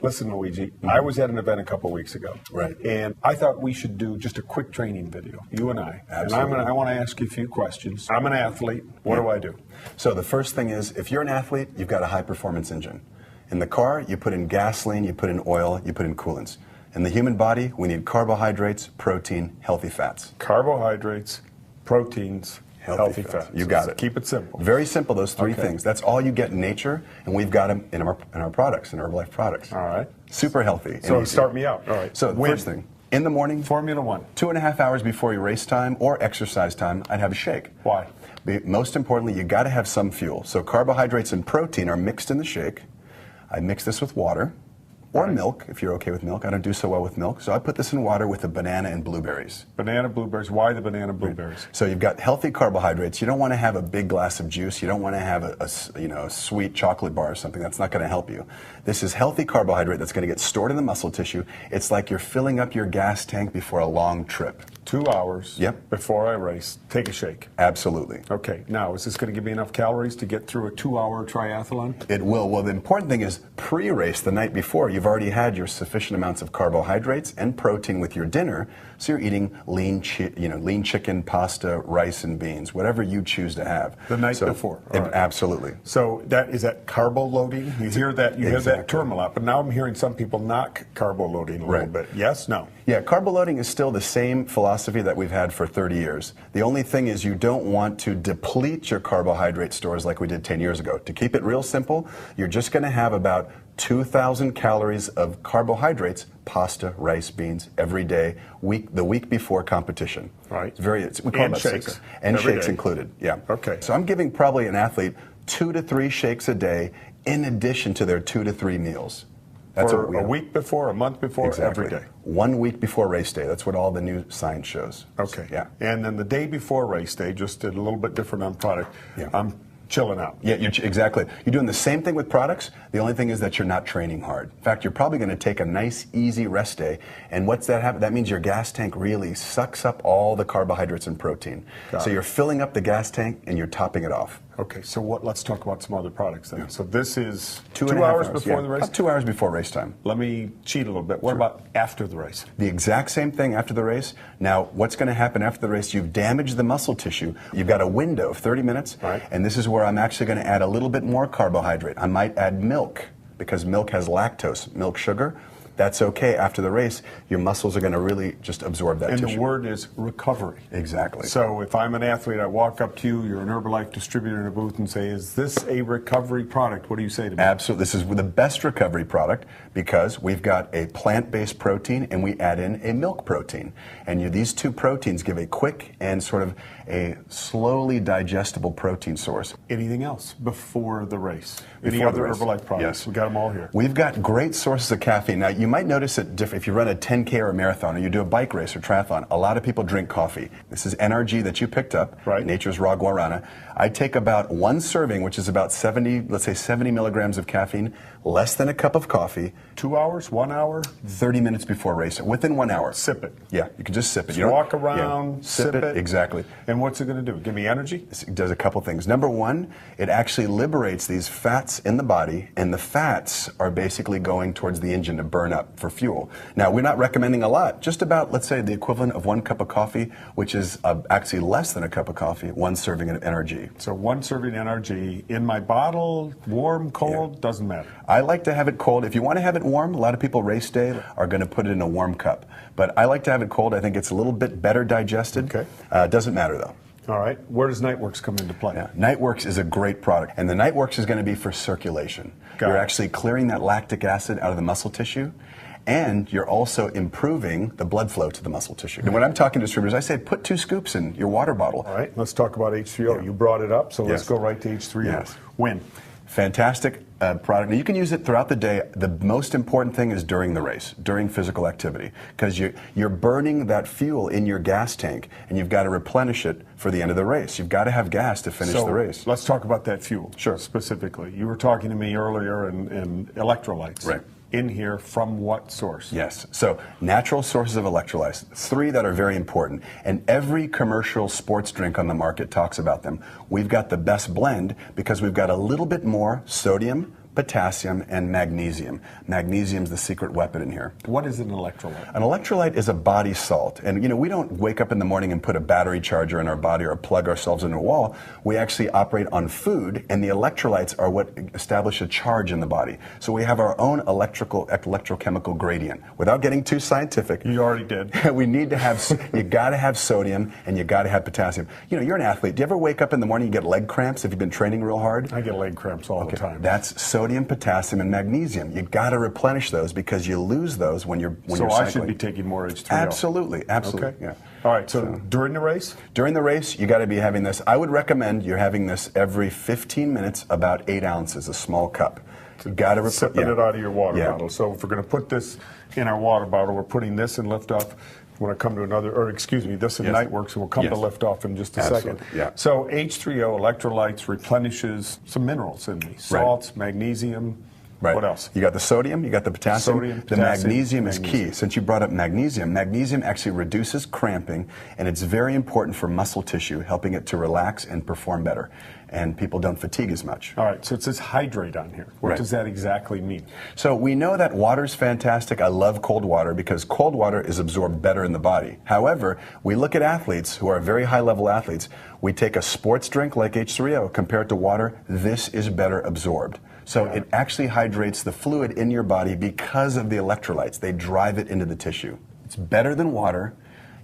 Listen, Luigi, I was at an event a couple weeks ago. Right. And I thought we should do just a quick training video, you and I. Absolutely. And I want to ask you a few questions. I'm an athlete. What do I do? So the first thing is, if you're an athlete, you've got a high-performance engine. In the car, you put in gasoline, you put in oil, you put in coolants. In the human body, we need carbohydrates, protein, healthy fats. Carbohydrates, proteins, healthy fats. You got it. Keep it simple. Very simple, those three things. That's all you get in nature, and we've got them in our products, in Herbalife products. All right. Super healthy. So start me out. All right. So first thing, in the morning, Formula One. 2.5 hours before your race time or exercise time, I'd have a shake. Why? Most importantly, you got to have some fuel. So carbohydrates and protein are mixed in the shake. I mix this with water or milk, if you're okay with milk. I don't do so well with milk, so I put this in water with the banana and blueberries. Banana, blueberries. Why the banana, blueberries? So you've got healthy carbohydrates. You don't want to have a big glass of juice. You don't want to have a sweet chocolate bar or something. That's not going to help you. This is healthy carbohydrate that's going to get stored in the muscle tissue. It's like you're filling up your gas tank before a long trip. 2 hours before I race, take a shake. Absolutely. Okay, now is this going to give me enough calories to get through a 2-hour triathlon? It will. Well, the important thing is pre-race, the night before, you've already had your sufficient amounts of carbohydrates and protein with your dinner, so you're eating lean chicken, pasta, rice, and beans, whatever you choose to have. The night before. Right. Absolutely. So is that carbo loading? You hear that hear that term a lot, but now I'm hearing some people knock carbo loading a little bit. Yes? No? Yeah, carbo loading is still the same philosophy that we've had for 30 years. The only thing is you don't want to deplete your carbohydrate stores like we did 10 years ago. To keep it real simple, you're just going to have about 2,000 calories of carbohydrates, pasta, rice, beans, every day, the week before competition. Right. We call it shakes. And shakes included, yeah. Okay. So I'm giving probably an athlete 2 to 3 shakes a day in addition to their 2 to 3 meals. That's for a week before, a month before, every day. 1 week before race day. That's what all the new science shows. Okay. Yeah. And then the day before race day, just a little bit different on product. Yeah. I'm chilling out. Yeah, exactly. You're doing the same thing with products. The only thing is that you're not training hard. In fact, you're probably going to take a nice, easy rest day. And what's that happen? That means your gas tank really sucks up all the carbohydrates and protein. So you're filling up the gas tank and you're topping it off. Okay, so let's talk about some other products then. Yeah. So this is 2 hours before the race? About 2 hours before race time. Let me cheat a little bit. What about after the race? The exact same thing after the race. Now, what's going to happen after the race? You've damaged the muscle tissue. You've got a window of 30 minutes, and this is where I'm actually going to add a little bit more carbohydrate. I might add milk, because milk has lactose, milk sugar. That's okay. After the race, your muscles are going to really just absorb that tissue. And the word is recovery. Exactly. So if I'm an athlete, I walk up to you, you're an Herbalife distributor in a booth, and say, is this a recovery product? What do you say to me? Absolutely. This is the best recovery product because we've got a plant-based protein and we add in a milk protein. And these two proteins give a quick and sort of a slowly digestible protein source. Anything else before the race? Any other Herbalife products? Yes. We got them all here. We've got great sources of caffeine. Now, you might notice it different if you run a 10K or a marathon or you do a bike race or triathlon. A lot of people drink coffee. This is NRG that you picked up, Nature's Raw Guarana. I take about 1 serving, which is about 70 milligrams of caffeine, less than a cup of coffee. 2 hours, 1 hour? 30 minutes before race, within 1 hour. Sip it. Yeah, you can just sip it. So you walk around, sip it. Exactly. And what's it going to do? Give me energy? It does a couple things. Number one, it actually liberates these fats in the body, and the fats are basically going towards the engine to burn up for fuel. Now, we're not recommending a lot, just about, let's say, the equivalent of 1 cup of coffee, which is actually less than a cup of coffee, 1 serving of NRG. So 1 serving NRG in my bottle, warm, cold, doesn't matter. I like to have it cold. If you want to have it warm, a lot of people race day are going to put it in a warm cup. But I like to have it cold. I think it's a little bit better digested. Okay. Doesn't matter, though. All right. Where does Nightworks come into play? Yeah. Nightworks is a great product. And the Nightworks is going to be for circulation. You're actually clearing that lactic acid out of the muscle tissue. And you're also improving the blood flow to the muscle tissue. And when I'm talking to distributors, I say put 2 scoops in your water bottle. All right, let's talk about H3O. You brought it up, so let's go right to H3O. Yes. When? Fantastic product. Now, you can use it throughout the day. The most important thing is during the race, during physical activity, because you're burning that fuel in your gas tank, and you've got to replenish it for the end of the race. You've got to have gas to finish the race. Let's talk about that fuel. Sure. Specifically. You were talking to me earlier in electrolytes. Right. In here from what source? Yes. So natural sources of electrolytes, 3 that are very important. And every commercial sports drink on the market talks about them. We've got the best blend because we've got a little bit more sodium, potassium, and magnesium. Magnesium's the secret weapon in here. What is an electrolyte? An electrolyte is a body salt. And you know, we don't wake up in the morning and put a battery charger in our body or plug ourselves into a wall. We actually operate on food, and the electrolytes are what establish a charge in the body. So we have our own electrochemical gradient. Without getting too scientific. You already did. We need to have, you gotta have sodium and you gotta have potassium. You know, you're an athlete. Do you ever wake up in the morning and get leg cramps if you've been training real hard? I get leg cramps all the time. That's sodium, potassium, and magnesium. You gotta replenish those because you lose those when you're So cycling. I should be taking more H3O. Absolutely, absolutely. Okay. Yeah. All right, so during the race? During the race, you got to be having this. I would recommend you're having this every 15 minutes, about 8 ounces, a small cup. You got to sipping it out of your water bottle. So if we're going to put this in our water bottle, we're putting this in liftoff. When I come to another, or excuse me, this in Nightworks, and we'll come to liftoff in just a second. Yeah. So H3O, electrolytes, replenishes some minerals in me. Salts, magnesium. Right. What else? You got the sodium, you got the potassium. Sodium, the potassium, magnesium is key. Since you brought up magnesium, magnesium actually reduces cramping, and it's very important for muscle tissue, helping it to relax and perform better. And people don't fatigue as much. All right, so it says hydrate on here. What does that exactly mean? So we know that water's fantastic. I love cold water because cold water is absorbed better in the body. However, we look at athletes who are very high-level athletes. We take a sports drink like H3O, compare it to water. This is better absorbed. So it actually hydrates the fluid in your body because of the electrolytes. They drive it into the tissue. It's better than water.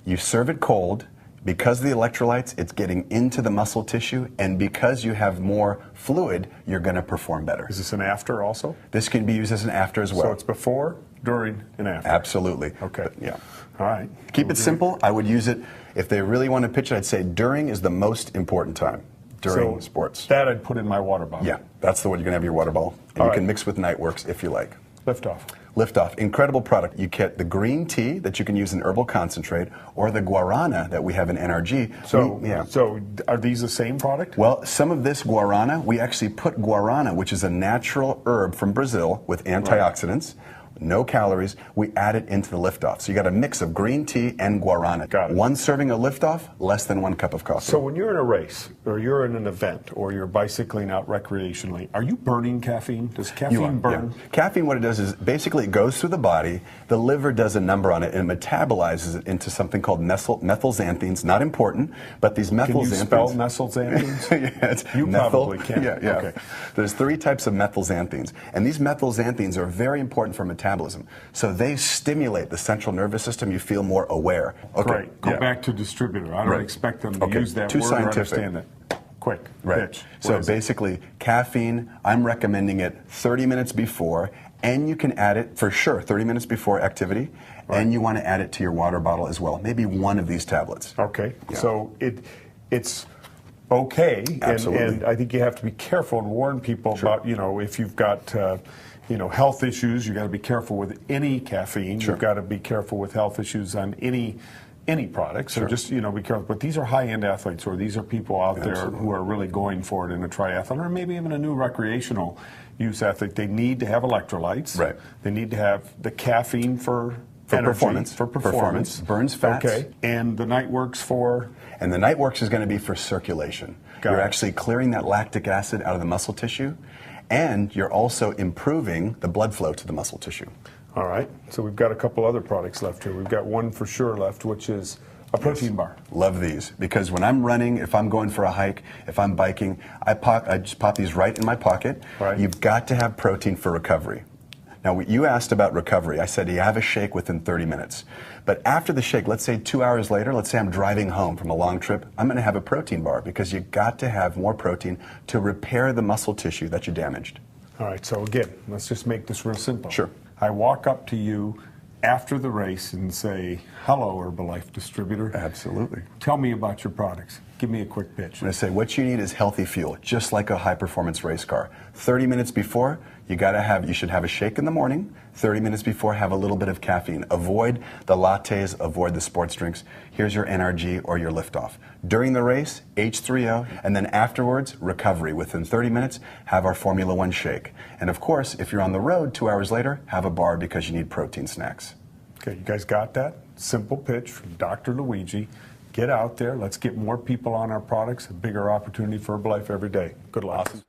You serve it cold. Because of the electrolytes, it's getting into the muscle tissue, and because you have more fluid, you're going to perform better. Is this an after also? This can be used as an after as well. So it's before, during, and after? Absolutely. Okay. But, yeah. All right. Keep it simple. I would use it, if they really want to pitch it, I'd say during is the most important time. During sports. That I'd put in my water bottle. Yeah, that's the one you're going to have your water bottle. And you can mix with Nightworks if you like. Liftoff. Liftoff, incredible product. You get the green tea that you can use in herbal concentrate, or the guarana that we have in NRG. So are these the same product? Well, some of this guarana, we actually put guarana, which is a natural herb from Brazil with antioxidants. No calories. We add it into the Liftoff. So you got a mix of green tea and guarana. Got it. One serving of Liftoff, less than 1 cup of coffee. So when you're in a race, or you're in an event, or you're bicycling out recreationally, are you burning caffeine? Does caffeine burn? Yeah. Caffeine, what it does is basically it goes through the body. The liver does a number on it and metabolizes it into something called methylxanthines. Not important, but these methylxanthines. Can you spell methylxanthines? Yeah, it's you methyl, probably can. Yeah. Okay. There's 3 types of methylxanthines, and these methylxanthines are very important for metabolism. So they stimulate the central nervous system. You feel more aware. Okay. Great. Go back to distributor. I don't expect them to use that Too word scientific. or understand it. Quick. Pitch. So basically, caffeine, I'm recommending it 30 minutes before, and you can add it for sure 30 minutes before activity, and you want to add it to your water bottle as well. Maybe one of these tablets. Okay. Yeah. So it's okay, and I think you have to be careful and warn people about, if you've got health issues, you got to be careful with any caffeine. You've got to be careful with health issues on any product. So just be careful. But these are high-end athletes, or these are people out there who are really going for it in a triathlon, or maybe even a new recreational use athlete. They need to have electrolytes. Right. They need to have the caffeine for energy, performance. Burns fats. Okay. And the Nightworks for? And the Nightworks is going to be for circulation. You're actually clearing that lactic acid out of the muscle tissue, and you're also improving the blood flow to the muscle tissue. All right. So we've got a couple other products left here. We've got one for sure left, which is a protein bar. Love these, because when I'm running, if I'm going for a hike, if I'm biking, I just pop these right in my pocket. Right. You've got to have protein for recovery. Now, you asked about recovery. I said you have a shake within 30 minutes. But after the shake, let's say 2 hours later, let's say I'm driving home from a long trip, I'm going to have a protein bar, because you've got to have more protein to repair the muscle tissue that you damaged. All right, so again, let's just make this real simple. Sure. I walk up to you after the race and say, hello, Herbalife distributor. Absolutely. Tell me about your products. Give me a quick pitch. I'm going to say what you need is healthy fuel, just like a high-performance race car. 30 minutes before, you should have a shake in the morning. 30 minutes before, have a little bit of caffeine. Avoid the lattes, avoid the sports drinks. Here's your NRG or your Liftoff. During the race, H3O, and then afterwards, recovery. Within 30 minutes, have our Formula One shake. And of course, if you're on the road 2 hours later, have a bar because you need protein snacks. Okay, you guys got that? Simple pitch from Dr. Luigi. Get out there. Let's get more people on our products. A bigger opportunity for Herbalife every day. Good luck. Awesome.